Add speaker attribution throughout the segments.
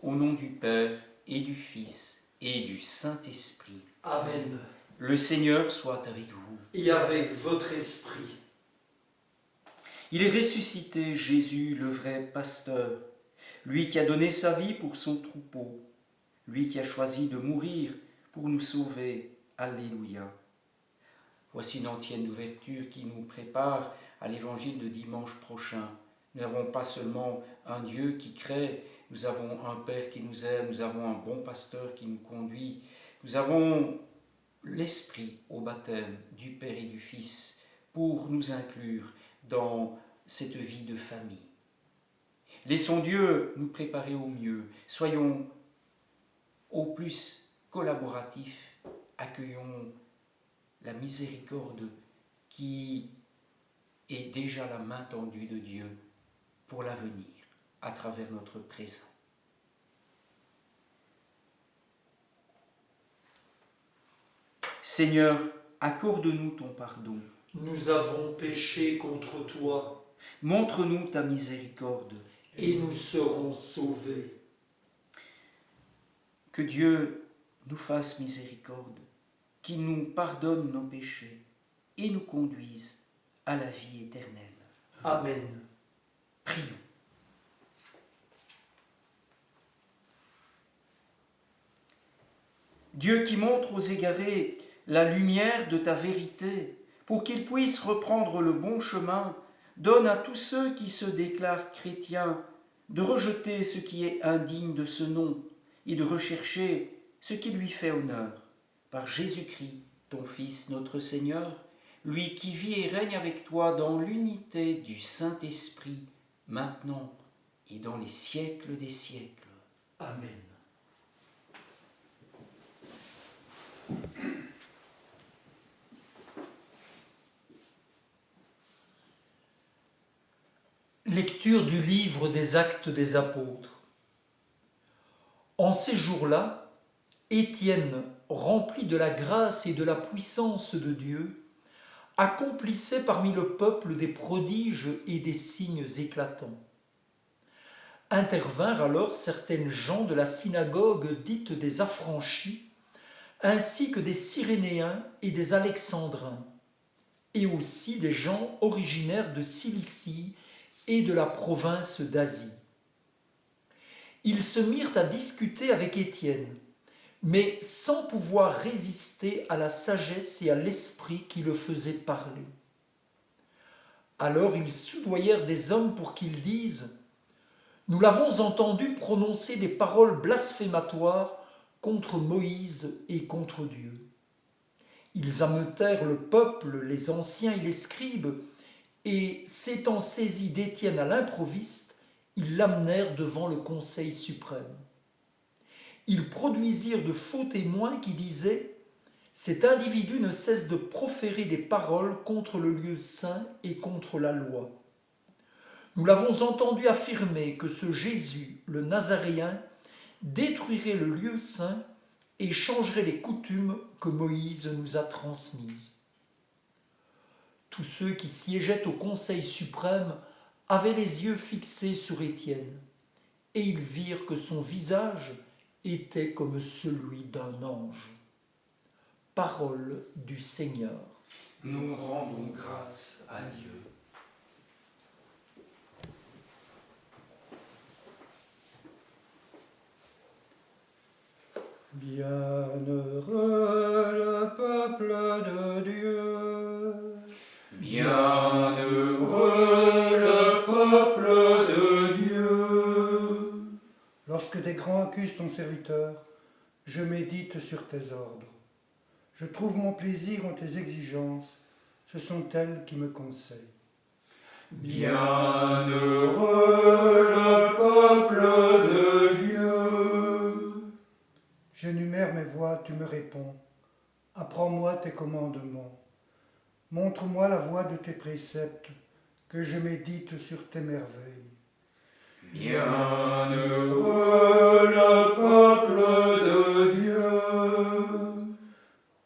Speaker 1: Au nom du Père et du Fils et du Saint-Esprit.
Speaker 2: Amen.
Speaker 1: Le Seigneur soit avec vous.
Speaker 2: Et avec votre esprit.
Speaker 1: Il est ressuscité, Jésus, le vrai pasteur, lui qui a donné sa vie pour son troupeau, lui qui a choisi de mourir pour nous sauver. Alléluia. Voici une ancienne ouverture qui nous prépare à l'évangile de dimanche prochain. Nous n'avons pas seulement un Dieu qui crée, nous avons un Père qui nous aime, nous avons un bon pasteur qui nous conduit, nous avons l'Esprit au baptême du Père et du Fils pour nous inclure dans cette vie de famille. Laissons Dieu nous préparer au mieux, soyons au plus collaboratifs, accueillons la miséricorde qui est déjà la main tendue de Dieu pour l'avenir à travers notre présent. Seigneur, accorde-nous ton pardon.
Speaker 2: Nous avons péché contre toi.
Speaker 1: Montre-nous ta miséricorde.
Speaker 2: Et nous serons sauvés.
Speaker 1: Que Dieu nous fasse miséricorde, qu'il nous pardonne nos péchés et nous conduise à la vie éternelle.
Speaker 2: Amen.
Speaker 1: Prions. Dieu qui montre aux égarés la lumière de ta vérité, pour qu'ils puissent reprendre le bon chemin, donne à tous ceux qui se déclarent chrétiens de rejeter ce qui est indigne de ce nom et de rechercher ce qui lui fait honneur. Par Jésus-Christ, ton Fils, notre Seigneur, lui qui vit et règne avec toi dans l'unité du Saint-Esprit, maintenant et dans les siècles des siècles.
Speaker 2: Amen. Lecture du livre des Actes des Apôtres. En ces jours-là, Étienne, rempli de la grâce et de la puissance de Dieu, accomplissait parmi le peuple des prodiges et des signes éclatants. Intervinrent alors certaines gens de la synagogue dite des Affranchis, ainsi que des Cyrénéens et des Alexandrins, et aussi des gens originaires de Cilicie et de la province d'Asie. Ils se mirent à discuter avec Étienne, mais sans pouvoir résister à la sagesse et à l'esprit qui le faisait parler. Alors ils soudoyèrent des hommes pour qu'ils disent « Nous l'avons entendu prononcer des paroles blasphématoires contre Moïse et contre Dieu. » Ils ameutèrent le peuple, les anciens et les scribes, et s'étant saisis d'Étienne à l'improviste, ils l'amenèrent devant le Conseil suprême. Ils produisirent de faux témoins qui disaient « Cet individu ne cesse de proférer des paroles contre le lieu saint et contre la loi. Nous l'avons entendu affirmer que ce Jésus, le Nazaréen, détruirait le lieu saint et changerait les coutumes que Moïse nous a transmises. » Tous ceux qui siégeaient au Conseil suprême avaient les yeux fixés sur Étienne, et ils virent que son visage était comme celui d'un ange. Parole du Seigneur.
Speaker 1: Nous rendons grâce à Dieu.
Speaker 3: Bienheureux le peuple de Dieu.
Speaker 1: Bienheureux le peuple de Dieu.
Speaker 3: Lorsque des grands accusent ton serviteur, je médite sur tes ordres. Je trouve mon plaisir en tes exigences, ce sont elles qui me conseillent.
Speaker 1: Bienheureux le peuple de Dieu.
Speaker 3: J'énumère mes voies, tu me réponds. Apprends-moi tes commandements. Montre-moi la voie de tes préceptes, que je médite sur tes merveilles.
Speaker 1: Bienheureux le peuple de Dieu.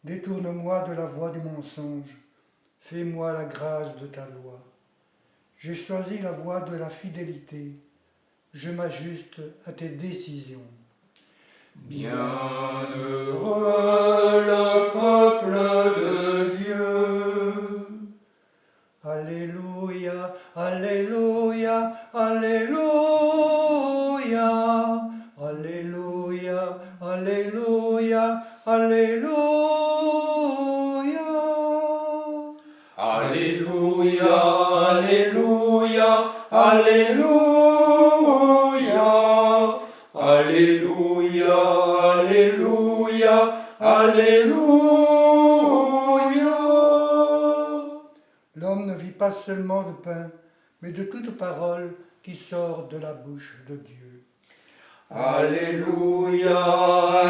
Speaker 3: Détourne-moi de la voie du mensonge. Fais-moi la grâce de ta loi. J'ai choisi la voie de la fidélité. je m'ajuste à tes décisions.
Speaker 2: Bienheureux le peuple de Dieu.
Speaker 3: Alléluia, Alléluia, Alléluia, Alléluia, Alléluia, Alléluia.
Speaker 2: Alléluia, Alléluia, Alléluia. Alléluia, Alléluia, Alléluia.
Speaker 3: L'homme ne vit pas seulement de pain, mais de toute parole qui sort de la bouche de Dieu.
Speaker 2: Alléluia,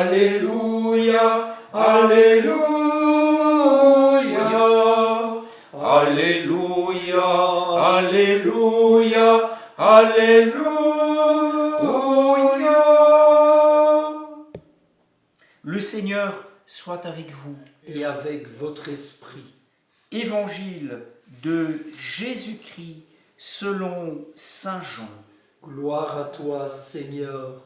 Speaker 2: Alléluia, Alléluia. Alléluia, Alléluia, Alléluia.
Speaker 1: Le Seigneur soit avec vous.
Speaker 2: Et avec votre esprit.
Speaker 1: Évangile de Jésus-Christ selon Saint Jean.
Speaker 2: Gloire à toi, Seigneur.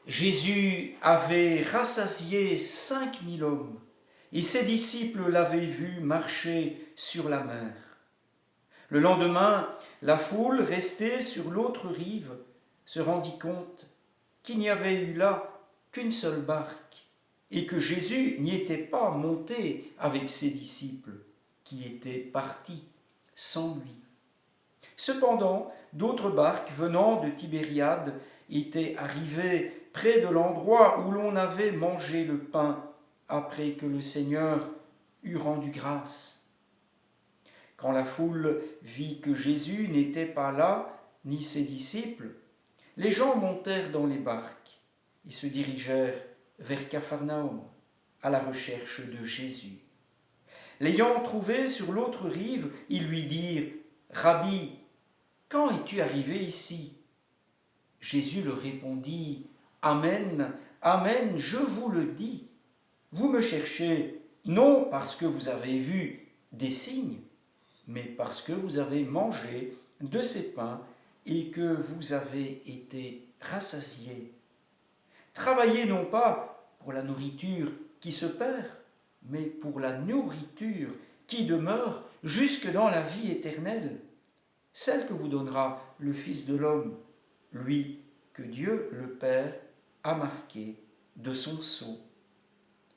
Speaker 1: Jésus avait rassasié 5000 hommes et ses disciples l'avaient vu marcher sur la mer. Le lendemain, la foule restée sur l'autre rive se rendit compte qu'il n'y avait eu là qu'une seule barque et que Jésus n'y était pas monté avec ses disciples qui étaient partis sans lui. Cependant, d'autres barques venant de Tibériade étaient arrivées près de l'endroit où l'on avait mangé le pain après que le Seigneur eut rendu grâce. Quand la foule vit que Jésus n'était pas là, ni ses disciples, les gens montèrent dans les barques et se dirigèrent vers Capharnaüm à la recherche de Jésus. L'ayant trouvé sur l'autre rive, ils lui dirent « Rabbi, quand es-tu arrivé ici ?» Jésus leur répondit « Amen, Amen, je vous le dis. Vous me cherchez non parce que vous avez vu des signes, mais parce que vous avez mangé de ces pains et que vous avez été rassasiés. Travaillez non pas pour la nourriture qui se perd, mais pour la nourriture qui demeure jusque dans la vie éternelle, celle que vous donnera le Fils de l'homme, lui que Dieu le Père a marqué de son sceau. »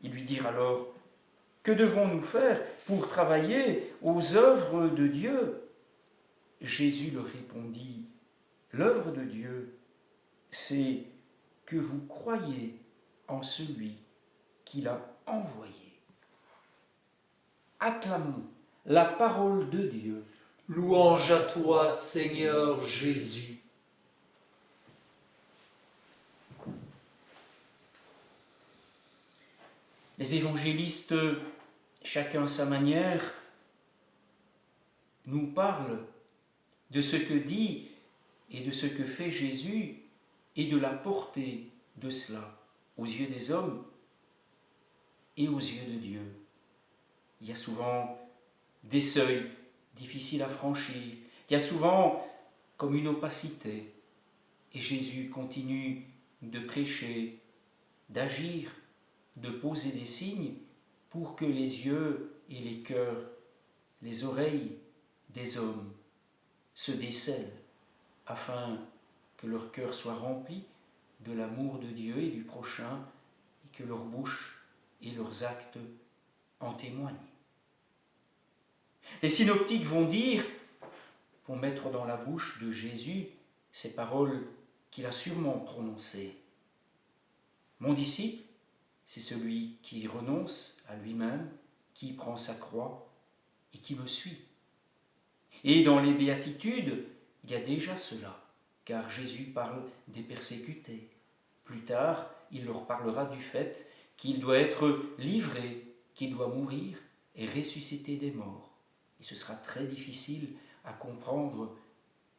Speaker 1: Ils lui dirent alors « Que devons-nous faire pour travailler aux œuvres de Dieu ?» Jésus leur répondit « L'œuvre de Dieu, c'est que vous croyez en celui qui l'a envoyé. » Acclamons la parole de Dieu.
Speaker 2: Louange à toi, Seigneur Jésus.
Speaker 1: Les évangélistes, chacun à sa manière, nous parlent de ce que dit et de ce que fait Jésus et de la portée de cela aux yeux des hommes et aux yeux de Dieu. Il y a souvent des seuils difficiles à franchir, il y a souvent comme une opacité, et Jésus continue de prêcher, d'agir, de poser des signes pour que les yeux et les cœurs, les oreilles des hommes se décèlent, afin que leur cœur soit rempli de l'amour de Dieu et du prochain, et que leur bouche et leurs actes en témoignent. Les synoptiques vont mettre dans la bouche de Jésus ces paroles qu'il a sûrement prononcées. Mon disciple, c'est celui qui renonce à lui-même, qui prend sa croix et qui me suit. Et dans les béatitudes, il y a déjà cela, car Jésus parle des persécutés. Plus tard, il leur parlera du fait qu'il doit être livré, qu'il doit mourir et ressusciter des morts. Et ce sera très difficile à comprendre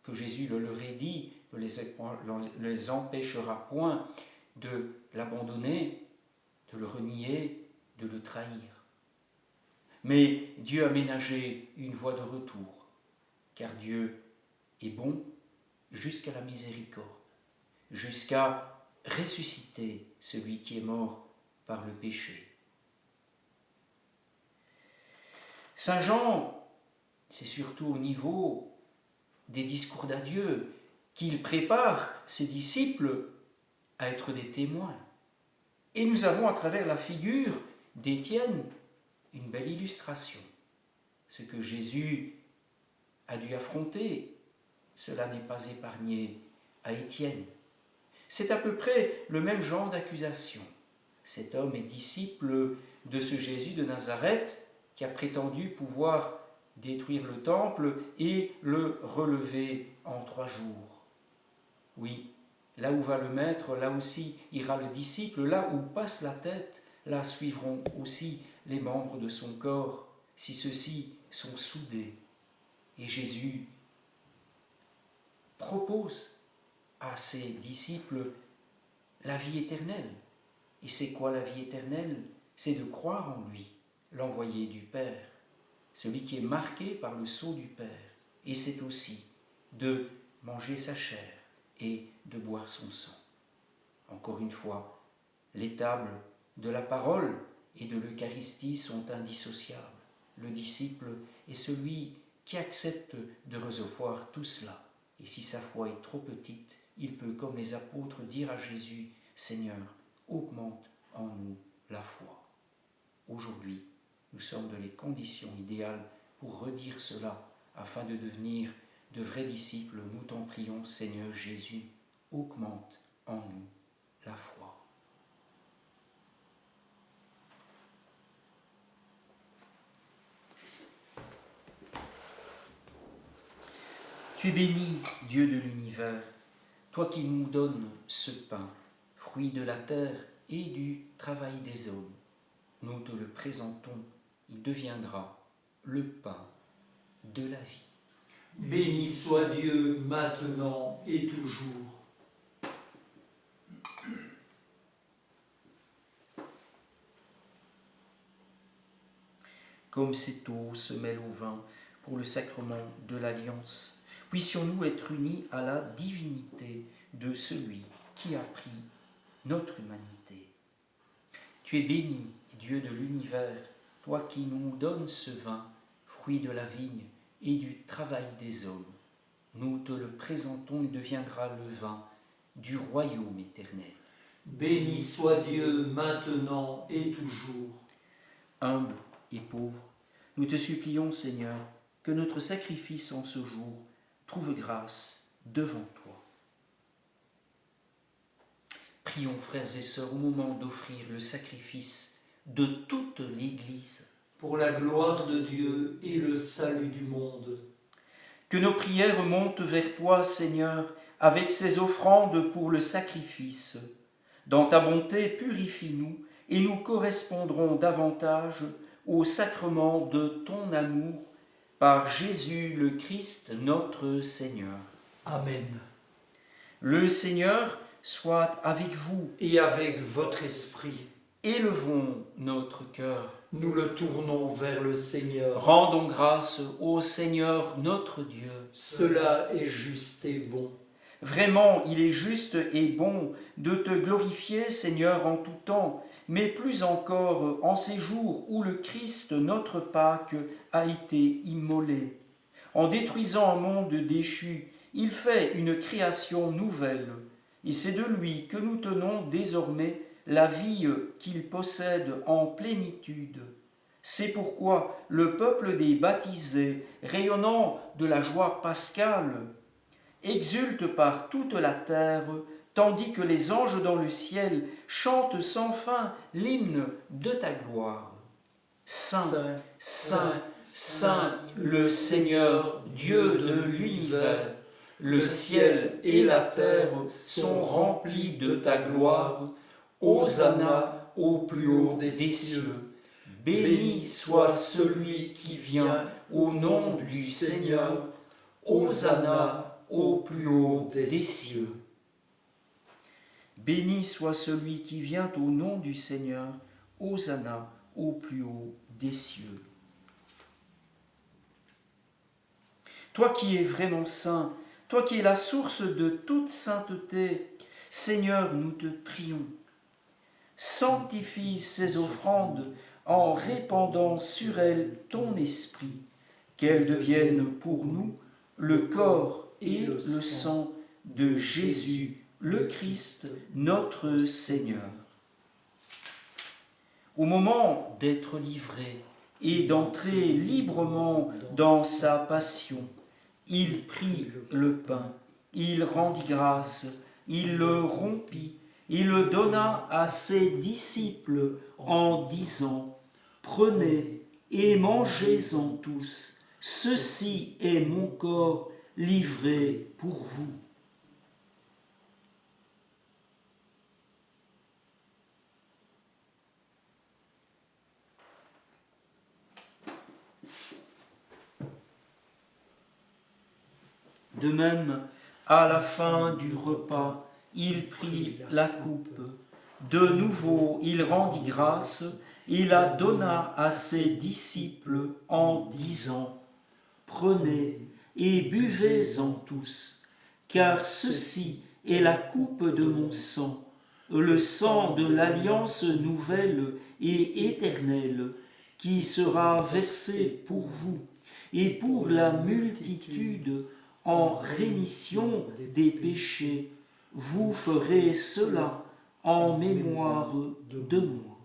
Speaker 1: que Jésus le leur ait dit, ne les empêchera point de l'abandonner, de le renier, de le trahir. Mais Dieu a ménagé une voie de retour, car Dieu est bon jusqu'à la miséricorde, jusqu'à ressusciter celui qui est mort par le péché. Saint Jean, c'est surtout au niveau des discours d'adieu qu'il prépare ses disciples à être des témoins. Et nous avons à travers la figure d'Étienne une belle illustration. Ce que Jésus a dû affronter, cela n'est pas épargné à Étienne. C'est à peu près le même genre d'accusation. Cet homme est disciple de ce Jésus de Nazareth qui a prétendu pouvoir détruire le temple et le relever en 3 jours. Oui, là où va le maître, là aussi ira le disciple, là où passe la tête, là suivront aussi les membres de son corps, si ceux-ci sont soudés. Et Jésus propose à ses disciples la vie éternelle. Et c'est quoi la vie éternelle? C'est de croire en lui, l'envoyé du Père, celui qui est marqué par le sceau du Père. Et c'est aussi de manger sa chair et de boire son sang. Encore une fois, les tables de la parole et de l'Eucharistie sont indissociables. Le disciple est celui qui accepte de recevoir tout cela. Et si sa foi est trop petite, il peut, comme les apôtres, dire à Jésus, « Seigneur, augmente en nous la foi. » Aujourd'hui, nous sommes dans les conditions idéales pour redire cela, afin de devenir de vrais disciples. Nous t'en prions, Seigneur Jésus, augmente en nous la foi. Tu es béni, Dieu de l'univers, toi qui nous donnes ce pain, fruit de la terre et du travail des hommes. Nous te le présentons, il deviendra le pain de la vie.
Speaker 2: Béni soit Dieu maintenant et toujours.
Speaker 1: Comme cette eau se mêle au vin pour le sacrement de l'alliance, puissions-nous être unis à la divinité de celui qui a pris notre humanité. Tu es béni, Dieu de l'univers, toi qui nous donnes ce vin, fruit de la vigne et du travail des hommes. Nous te le présentons, il deviendra le vin du royaume éternel.
Speaker 2: Béni soit Dieu maintenant et toujours.
Speaker 1: Humble et pauvre, nous te supplions, Seigneur, que notre sacrifice en ce jour trouve grâce devant toi. Prions, frères et sœurs, au moment d'offrir le sacrifice de toute l'Église,
Speaker 2: Pour la gloire de Dieu et le salut du monde.
Speaker 1: que nos prières montent vers toi, Seigneur, avec ces offrandes pour le sacrifice. Dans ta bonté, purifie-nous et nous correspondrons davantage au sacrement de ton amour par Jésus le Christ, notre Seigneur.
Speaker 2: Amen.
Speaker 1: Le Seigneur soit avec vous.
Speaker 2: Et avec votre esprit,
Speaker 1: Élevons notre cœur.
Speaker 2: nous le tournons vers le Seigneur.
Speaker 1: Rendons grâce au Seigneur notre Dieu.
Speaker 2: Cela est juste et bon.
Speaker 1: Vraiment, il est juste et bon de te glorifier, Seigneur, en tout temps, mais plus encore en ces jours où le Christ, notre Pâque, a été immolé. En détruisant un monde déchu, il fait une création nouvelle, et c'est de lui que nous tenons désormais la vie qu'il possède en plénitude. C'est pourquoi le peuple des baptisés, rayonnant de la joie pascale, exulte par toute la terre, tandis que les anges dans le ciel chantent sans fin l'hymne de ta gloire. Saint, Saint, Saint, le Seigneur, Dieu de l'univers, le ciel et la terre sont remplis de ta gloire. Hosanna au plus haut des cieux. Béni soit celui qui vient au nom du Seigneur. Hosanna au plus haut des cieux. Béni soit celui qui vient au nom du Seigneur. Hosanna au plus haut des cieux. toi qui es vraiment saint, toi qui es la source de toute sainteté, Seigneur, nous te prions. Sanctifie ces offrandes en répandant sur elles ton esprit, qu'elles deviennent pour nous le corps et le sang de Jésus, le Christ, notre Seigneur. Au moment d'être livré et d'entrer librement dans sa passion, il prit le pain, il rendit grâce, il le rompit, il le donna à ses disciples en disant « Prenez et mangez-en tous, ceci est mon corps livré pour vous. » De même, à la fin du repas, il prit la coupe. De nouveau, il rendit grâce, il la donna à ses disciples en disant « Prenez et buvez-en tous, car ceci est la coupe de mon sang, le sang de l'alliance nouvelle et éternelle, qui sera versé pour vous et pour la multitude en rémission des péchés. Vous ferez cela en mémoire de moi.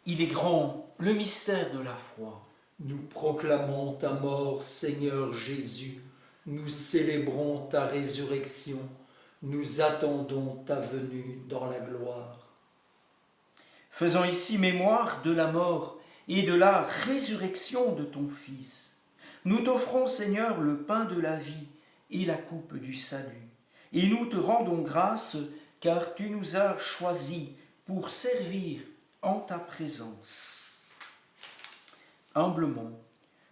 Speaker 1: Il est grand, le mystère de la foi.
Speaker 2: Nous proclamons ta mort, Seigneur Jésus. Nous célébrons ta résurrection. Nous attendons ta venue dans la gloire.
Speaker 1: Faisons ici mémoire de la mort et de la résurrection de ton Fils. Nous t'offrons, Seigneur, le pain de la vie et la coupe du salut. Et nous te rendons grâce, car tu nous as choisis pour servir en ta présence. Humblement,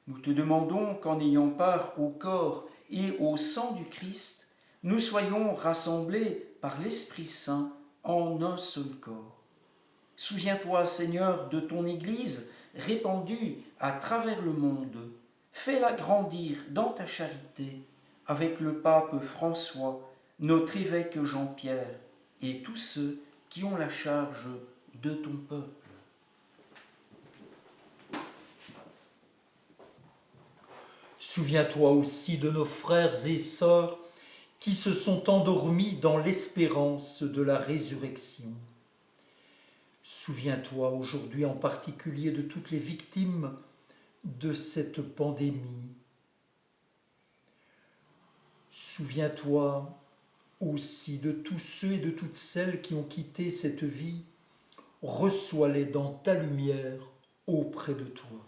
Speaker 1: nous te demandons qu'en ayant part au corps et au sang du Christ, nous soyons rassemblés par l'Esprit Saint en un seul corps. Souviens-toi, Seigneur, de ton Église répandue à travers le monde. Fais-la grandir dans ta charité avec le pape François, notre évêque Jean-Pierre et tous ceux qui ont la charge de ton peuple.
Speaker 2: Souviens-toi aussi de nos frères et sœurs qui se sont endormis dans l'espérance de la résurrection. Souviens-toi aujourd'hui en particulier de toutes les victimes de cette pandémie. Souviens-toi aussi de tous ceux et de toutes celles qui ont quitté cette vie. Reçois-les dans ta lumière auprès de toi.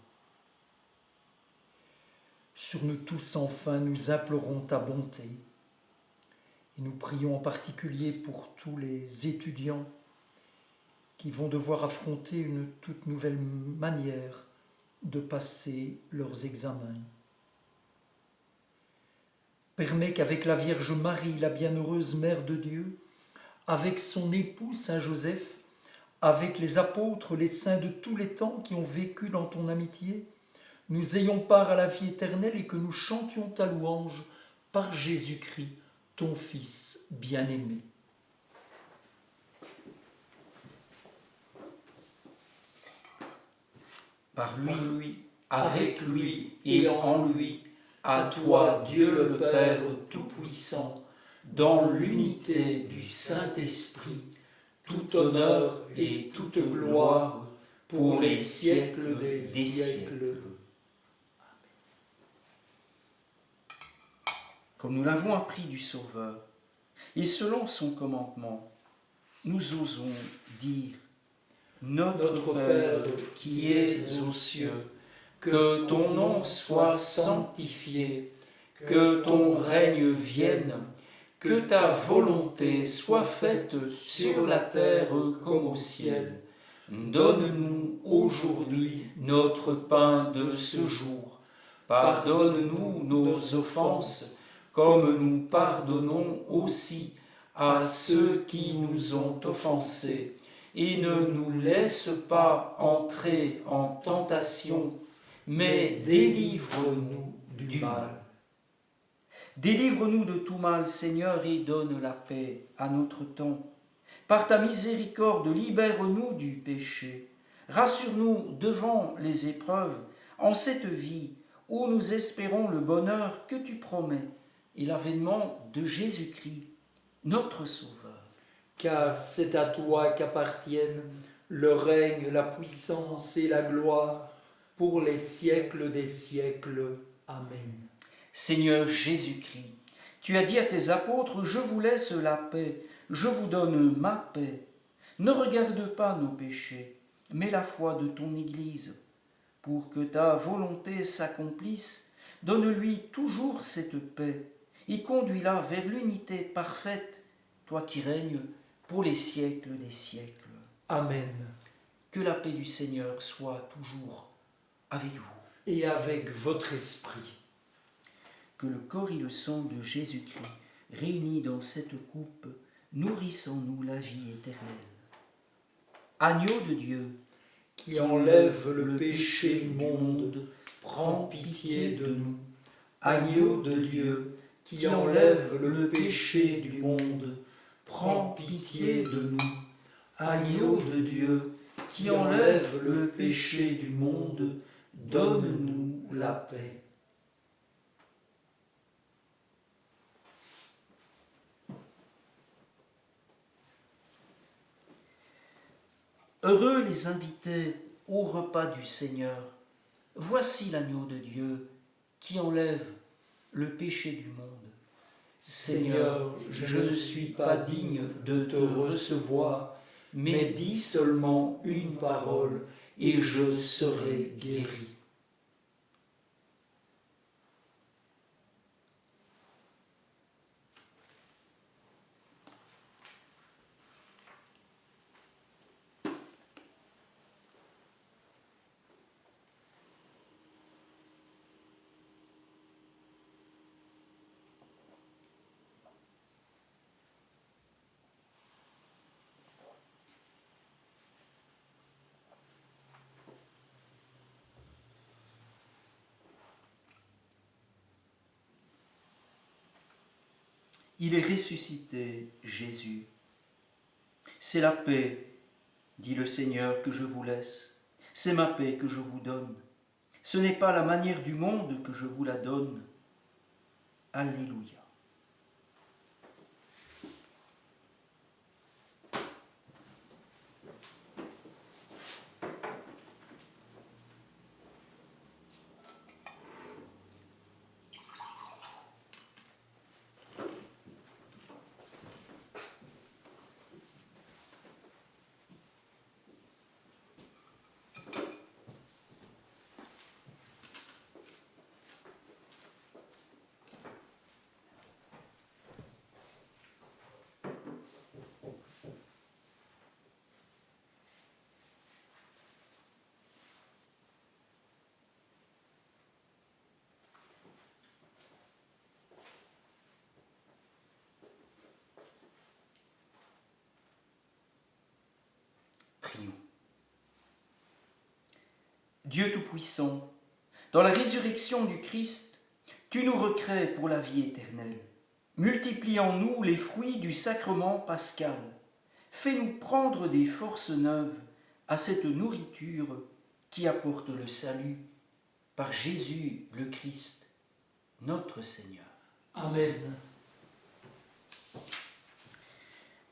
Speaker 2: Sur nous tous, enfin, nous implorons ta bonté. Et nous prions en particulier pour tous les étudiants qui vont devoir affronter une toute nouvelle manière de passer leurs examens. Permets qu'avec la Vierge Marie, la bienheureuse Mère de Dieu, avec son époux Saint Joseph, avec les apôtres, les saints de tous les temps qui ont vécu dans ton amitié, nous ayons part à la vie éternelle et que nous chantions ta louange par Jésus-Christ, ton Fils bien-aimé.
Speaker 1: Par lui, avec lui et en lui, à toi, Dieu le Père Tout-Puissant, dans l'unité du Saint-Esprit, tout honneur et toute gloire pour les siècles des siècles. Comme nous l'avons appris du Sauveur, et selon son commandement, nous osons dire « Notre Père qui es aux cieux, que ton nom soit sanctifié, que ton règne vienne, que ta volonté soit faite sur la terre comme au ciel. Donne-nous aujourd'hui notre pain de ce jour. Pardonne-nous nos offenses, comme nous pardonnons aussi à ceux qui nous ont offensés. Et ne nous laisse pas entrer en tentation, mais délivre-nous du mal. Délivre-nous de tout mal, Seigneur, et donne la paix à notre temps. Par ta miséricorde, libère-nous du péché. Rassure-nous devant les épreuves, en cette vie où nous espérons le bonheur que tu promets et l'avènement de Jésus-Christ, notre Sauveur.
Speaker 2: Car c'est à toi qu'appartiennent le règne, la puissance et la gloire pour les siècles des siècles. Amen.
Speaker 1: Seigneur Jésus-Christ, tu as dit à tes apôtres, « Je vous laisse la paix, je vous donne ma paix. Ne regarde pas nos péchés, mais la foi de ton Église. Pour que ta volonté s'accomplisse, donne-lui toujours cette paix et conduis-la vers l'unité parfaite, toi qui règnes pour les siècles des siècles. »
Speaker 2: Amen.
Speaker 1: Que la paix du Seigneur soit toujours avec vous.
Speaker 2: Et avec votre esprit.
Speaker 1: Que le corps et le sang de Jésus-Christ, réunis dans cette coupe, nourrissent en nous la vie éternelle. Agneau de Dieu,
Speaker 2: qui enlève le péché du monde, prends pitié de nous. Agneau de Dieu, qui enlève le péché du monde, prends pitié de nous. Agneau de Dieu, qui enlève le péché du monde, donne-nous la paix.
Speaker 1: Heureux les invités au repas du Seigneur. Voici l'agneau de Dieu qui enlève le péché du monde.
Speaker 2: Seigneur, je ne suis pas digne de te recevoir, mais dis seulement une parole et je serai guéri.
Speaker 1: Il est ressuscité, Jésus. C'est la paix, dit le Seigneur, que je vous laisse. C'est ma paix que je vous donne. Ce n'est pas la manière du monde que je vous la donne. Alléluia. Prions. Dieu Tout-Puissant, dans la résurrection du Christ, tu nous recrées pour la vie éternelle. Multiplie en nous les fruits du sacrement pascal. Fais-nous prendre des forces neuves à cette nourriture qui apporte le salut par Jésus le Christ, notre Seigneur.
Speaker 2: Amen.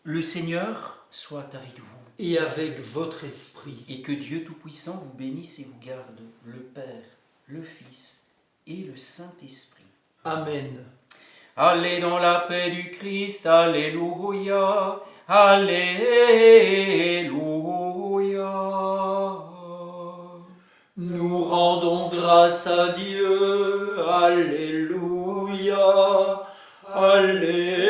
Speaker 1: Le Seigneur soit avec vous.
Speaker 2: Et avec votre esprit.
Speaker 1: Et que Dieu Tout-Puissant vous bénisse et vous garde, le Père, le Fils et le Saint-Esprit.
Speaker 2: Amen.
Speaker 1: Allez dans la paix du Christ, alléluia, alléluia.
Speaker 2: Nous rendons grâce à Dieu, alléluia, alléluia.